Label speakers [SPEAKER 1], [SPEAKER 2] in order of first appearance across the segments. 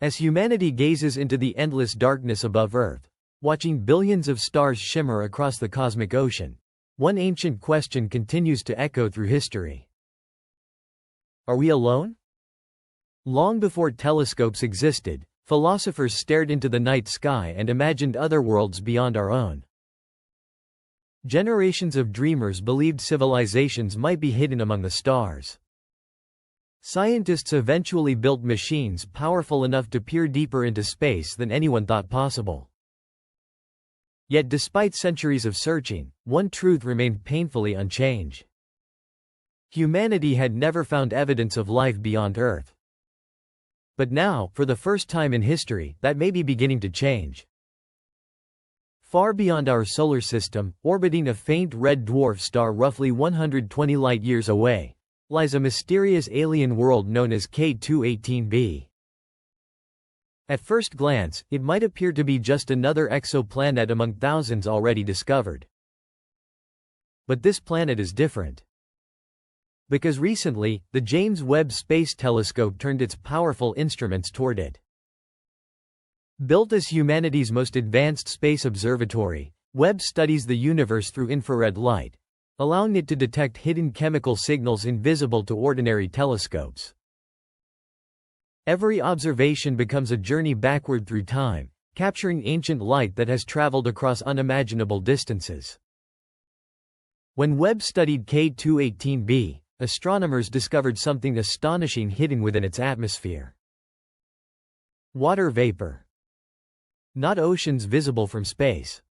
[SPEAKER 1] As humanity gazes into the endless darkness above Earth, watching billions of stars shimmer across the cosmic ocean, one ancient question continues to echo through history. Are we alone? Long before telescopes existed, philosophers stared into the night sky and imagined other worlds beyond our own. Generations of dreamers believed civilizations might be hidden among the stars. Scientists eventually built machines powerful enough to peer deeper into space than anyone thought possible. Yet despite centuries of searching, one truth remained painfully unchanged. Humanity had never found evidence of life beyond Earth. But now, for the first time in history, that may be beginning to change. Far beyond our solar system, orbiting a faint red dwarf star roughly 120 light-years away, lies a mysterious alien world known as K2-18b. At first glance, it might appear to be just another exoplanet among thousands already discovered. But this planet is different. Because recently, the James Webb Space Telescope turned its powerful instruments toward it. Built as humanity's most advanced space observatory, Webb studies the universe through infrared light, allowing it to detect hidden chemical signals invisible to ordinary telescopes. Every observation becomes a journey backward through time, capturing ancient light that has traveled across unimaginable distances. When Webb studied K2-18b, astronomers discovered something astonishing hidden within its atmosphere. Water vapor. Not oceans visible from space.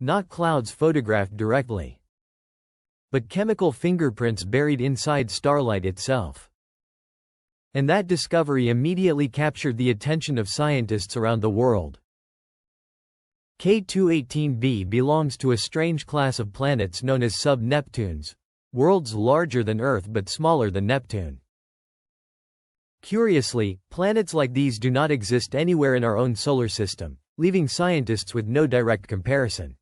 [SPEAKER 1] Not clouds photographed directly. But chemical fingerprints buried inside starlight itself. And that discovery immediately captured the attention of scientists around the world. K2-18b belongs to a strange class of planets known as sub-Neptunes, worlds larger than Earth but smaller than Neptune. Curiously, planets like these do not exist anywhere in our own solar system, leaving scientists with no direct comparison.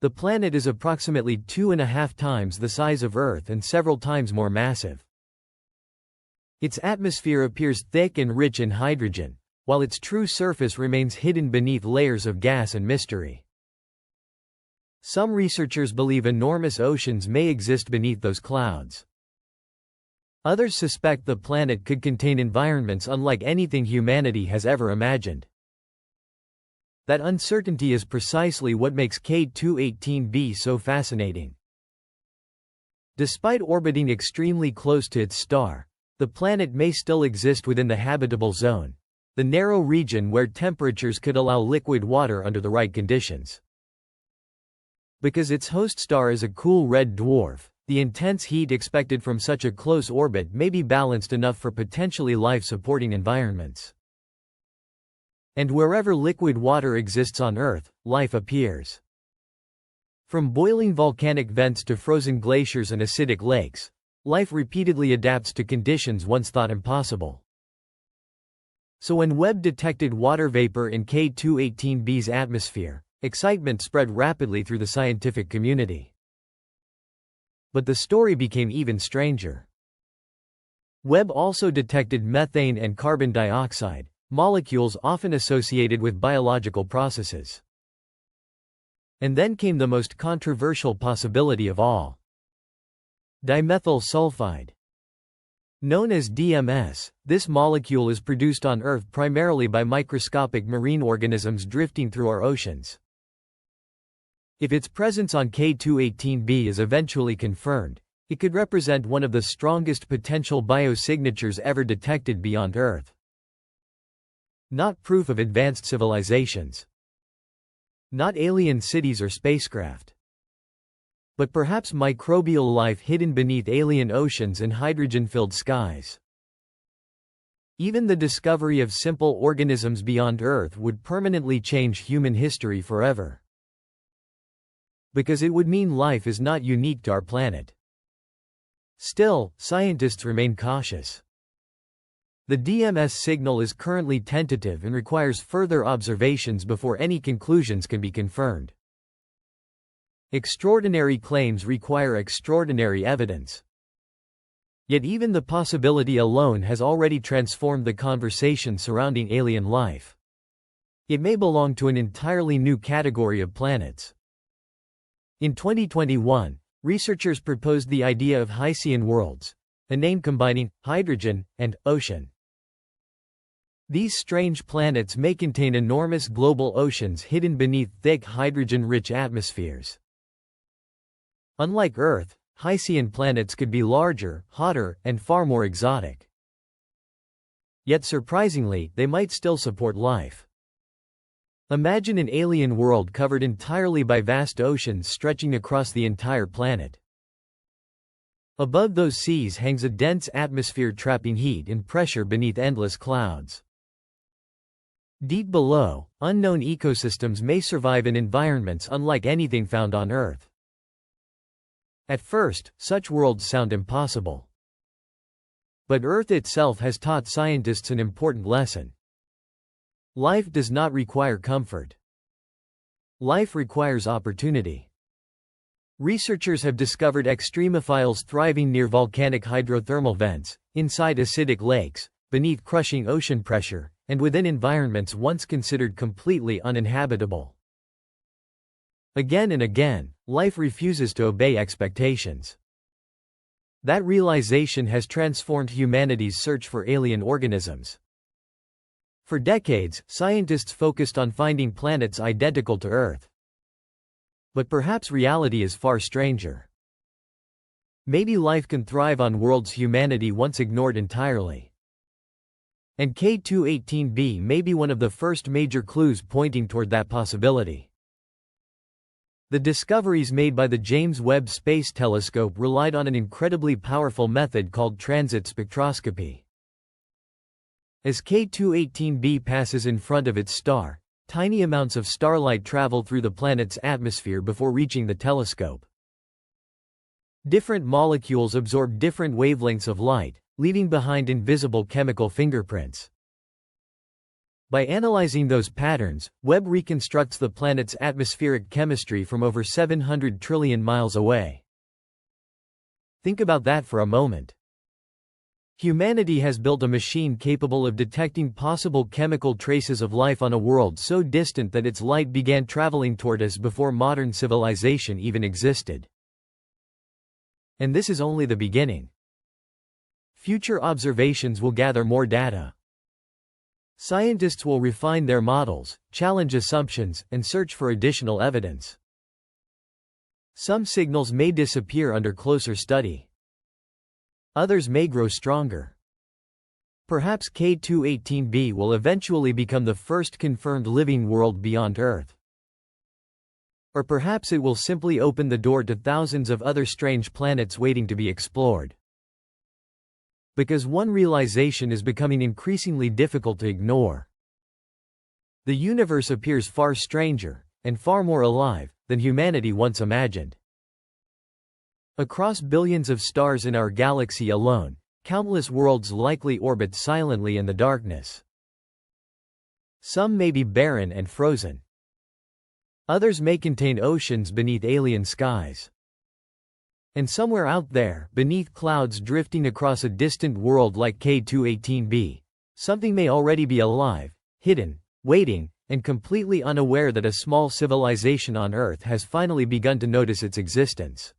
[SPEAKER 1] The planet is approximately 2.5 times the size of Earth and several times more massive. Its atmosphere appears thick and rich in hydrogen, while its true surface remains hidden beneath layers of gas and mystery. Some researchers believe enormous oceans may exist beneath those clouds. Others suspect the planet could contain environments unlike anything humanity has ever imagined. That uncertainty is precisely what makes K2-18b so fascinating. Despite orbiting extremely close to its star, the planet may still exist within the habitable zone, the narrow region where temperatures could allow liquid water under the right conditions. Because its host star is a cool red dwarf, the intense heat expected from such a close orbit may be balanced enough for potentially life-supporting environments. And wherever liquid water exists on Earth, life appears. From boiling volcanic vents to frozen glaciers and acidic lakes, life repeatedly adapts to conditions once thought impossible. So when Webb detected water vapor in K2-18b's atmosphere, excitement spread rapidly through the scientific community. But the story became even stranger. Webb also detected methane and carbon dioxide, molecules often associated with biological processes. And then came the most controversial possibility of all. Dimethyl sulfide. Known as DMS, this molecule is produced on Earth primarily by microscopic marine organisms drifting through our oceans. If its presence on K2-18b is eventually confirmed, it could represent one of the strongest potential biosignatures ever detected beyond Earth. Not proof of advanced civilizations. Not alien cities or spacecraft. But perhaps microbial life hidden beneath alien oceans and hydrogen-filled skies. Even the discovery of simple organisms beyond Earth would permanently change human history forever. Because it would mean life is not unique to our planet. Still, scientists remain cautious. The DMS signal is currently tentative and requires further observations before any conclusions can be confirmed. Extraordinary claims require extraordinary evidence. Yet even the possibility alone has already transformed the conversation surrounding alien life. It may belong to an entirely new category of planets. In 2021, researchers proposed the idea of Hycean worlds, a name combining hydrogen and ocean. These strange planets may contain enormous global oceans hidden beneath thick hydrogen-rich atmospheres. Unlike Earth, Hycean planets could be larger, hotter, and far more exotic. Yet surprisingly, they might still support life. Imagine an alien world covered entirely by vast oceans stretching across the entire planet. Above those seas hangs a dense atmosphere trapping heat and pressure beneath endless clouds. Deep below, unknown ecosystems may survive in environments unlike anything found on Earth. At first, such worlds sound impossible. But Earth itself has taught scientists an important lesson. Life does not require comfort. Life requires opportunity. Researchers have discovered extremophiles thriving near volcanic hydrothermal vents, inside acidic lakes, beneath crushing ocean pressure, and within environments once considered completely uninhabitable. Again and again, life refuses to obey expectations. That realization has transformed humanity's search for alien organisms. For decades, scientists focused on finding planets identical to Earth. But perhaps reality is far stranger. Maybe life can thrive on worlds humanity once ignored entirely. And K2-18b may be one of the first major clues pointing toward that possibility. The discoveries made by the James Webb Space Telescope relied on an incredibly powerful method called transit spectroscopy. As K2-18b passes in front of its star, tiny amounts of starlight travel through the planet's atmosphere before reaching the telescope. Different molecules absorb different wavelengths of light, leaving behind invisible chemical fingerprints. By analyzing those patterns, Webb reconstructs the planet's atmospheric chemistry from over 700 trillion miles away. Think about that for a moment. Humanity has built a machine capable of detecting possible chemical traces of life on a world so distant that its light began traveling toward us before modern civilization even existed. And this is only the beginning. Future observations will gather more data. Scientists will refine their models, challenge assumptions, and search for additional evidence. Some signals may disappear under closer study. Others may grow stronger. Perhaps K2-18b will eventually become the first confirmed living world beyond Earth. Or perhaps it will simply open the door to thousands of other strange planets waiting to be explored. Because one realization is becoming increasingly difficult to ignore. The universe appears far stranger, and far more alive, than humanity once imagined. Across billions of stars in our galaxy alone, countless worlds likely orbit silently in the darkness. Some may be barren and frozen. Others may contain oceans beneath alien skies. And somewhere out there, beneath clouds drifting across a distant world like K2-18b, something may already be alive, hidden, waiting, and completely unaware that a small civilization on Earth has finally begun to notice its existence.